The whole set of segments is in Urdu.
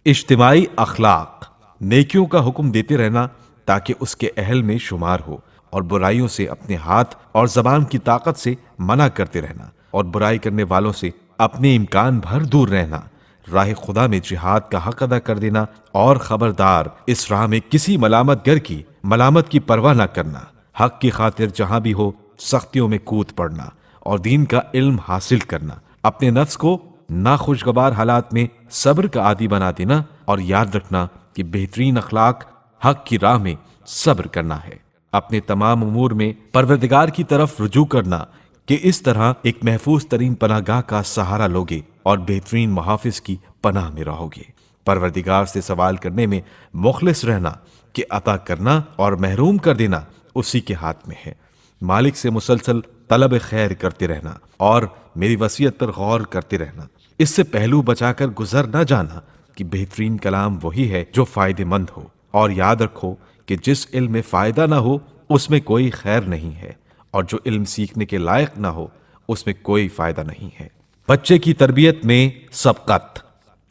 اجتماعی اخلاق، نیکیوں کا حکم دیتے رہنا تاکہ اس کے اہل میں شمار ہو، اور برائیوں سے اپنے ہاتھ اور زبان کی طاقت سے منع کرتے رہنا، اور برائی کرنے والوں سے اپنے امکان بھر دور رہنا، راہ خدا میں جہاد کا حق ادا کر دینا، اور خبردار اس راہ میں کسی ملامت گر کی ملامت کی پرواہ نہ کرنا، حق کی خاطر جہاں بھی ہو سختیوں میں کود پڑنا، اور دین کا علم حاصل کرنا، اپنے نفس کو ناخوشگوار حالات میں صبر کا عادی بنا دینا، اور یاد رکھنا کہ بہترین اخلاق حق کی راہ میں صبر کرنا ہے، اپنے تمام امور میں پروردگار کی طرف رجوع کرنا کہ اس طرح ایک محفوظ ترین پناہ گاہ کا سہارا لوگے اور بہترین محافظ کی پناہ میں رہو گے، پروردگار سے سوال کرنے میں مخلص رہنا کہ عطا کرنا اور محروم کر دینا اسی کے ہاتھ میں ہے، مالک سے مسلسل طلب خیر کرتے رہنا اور میری وصیت پر غور کرتے رہنا، اس سے پہلو بچا کر گزر نہ جانا کہ بہترین کلام وہی ہے جو فائدہ مند ہو، اور یاد رکھو کہ جس علم میں فائدہ نہ ہو اس میں کوئی خیر نہیں ہے، اور جو علم سیکھنے کے لائق نہ ہو اس میں کوئی فائدہ نہیں ہے۔ بچے کی تربیت میں سبقت۔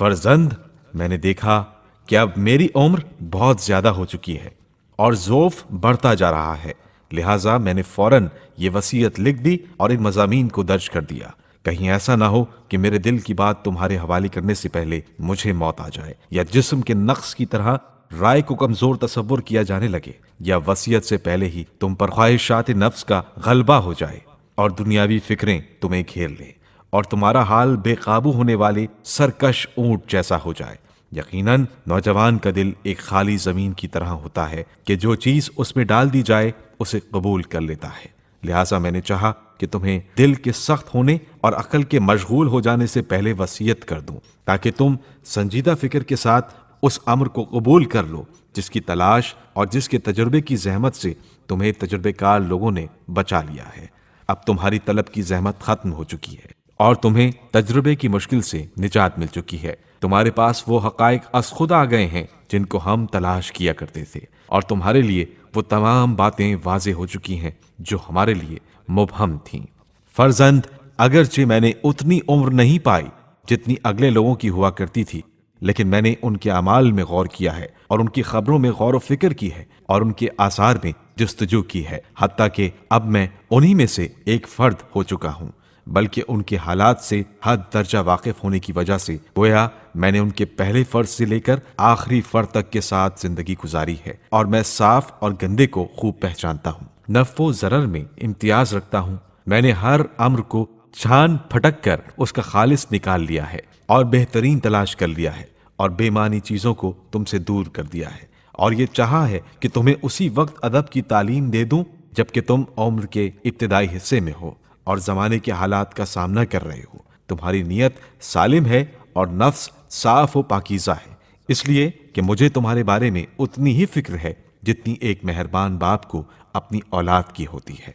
فرزند، میں نے دیکھا کہ اب میری عمر بہت زیادہ ہو چکی ہے اور ذوف بڑھتا جا رہا ہے، لہٰذا میں نے فوراً یہ وصیت لکھ دی اور ان مضامین کو درج کر دیا، کہیں ایسا نہ ہو کہ میرے دل کی بات تمہارے حوالے کرنے سے پہلے مجھے موت آ جائے، یا جسم کے نقص کی طرح رائے کو کمزور تصور کیا جانے لگے، یا وصیت سے پہلے ہی تم پر خواہشات نفس کا غلبہ ہو جائے اور دنیاوی فکریں تمہیں گھیر لیں، اور تمہارا حال بے قابو ہونے والے سرکش اونٹ جیسا ہو جائے۔ یقیناً نوجوان کا دل ایک خالی زمین کی طرح ہوتا ہے کہ جو چیز اس میں ڈال دی جائے اسے قبول کر لیتا ہے، لہٰذا میں نے چاہا کہ تمہیں دل کے سخت ہونے اور عقل کے مشغول ہو جانے سے پہلے وصیت کر دوں، تاکہ تم سنجیدہ فکر کے ساتھ اس امر کو قبول کر لو جس کی تلاش اور جس کے تجربے کی زحمت سے تمہیں تجربے کار لوگوں نے بچا لیا ہے۔ اب تمہاری طلب کی زحمت ختم ہو چکی ہے اور تمہیں تجربے کی مشکل سے نجات مل چکی ہے، تمہارے پاس وہ حقائق از خود آ گئے ہیں جن کو ہم تلاش کیا کرتے تھے، اور تمہارے لیے وہ تمام باتیں واضح ہو چکی ہیں جو ہمارے لیے مبہم تھیں۔ فرزند، اگرچہ میں نے اتنی عمر نہیں پائی جتنی اگلے لوگوں کی ہوا کرتی تھی، لیکن میں نے ان کے اعمال میں غور کیا ہے اور ان کی خبروں میں غور و فکر کی ہے اور ان کے آثار میں جستجو کی ہے، حتیٰ کہ اب میں انہی میں سے ایک فرد ہو چکا ہوں، بلکہ ان کے حالات سے حد درجہ واقف ہونے کی وجہ سے گویا میں نے ان کے پہلے فرد سے لے کر آخری فرد تک کے ساتھ زندگی گزاری ہے، اور میں صاف اور گندے کو خوب پہچانتا ہوں، نفع و ضرر میں امتیاز رکھتا ہوں، میں نے ہر امر کو چھان پھٹک کر اس کا خالص نکال لیا ہے اور بہترین تلاش کر لیا ہے، اور بے معنی چیزوں کو تم سے دور کر دیا ہے، اور یہ چاہا ہے کہ تمہیں اسی وقت ادب کی تعلیم دے دوں جبکہ تم عمر کے ابتدائی حصے میں ہو اور زمانے کے حالات کا سامنا کر رہے ہو، تمہاری نیت سالم ہے اور نفس صاف و پاکیزہ ہے، اس لیے کہ مجھے تمہارے بارے میں اتنی ہی فکر ہے جتنی ایک مہربان باپ کو اپنی اولاد کی ہوتی ہے۔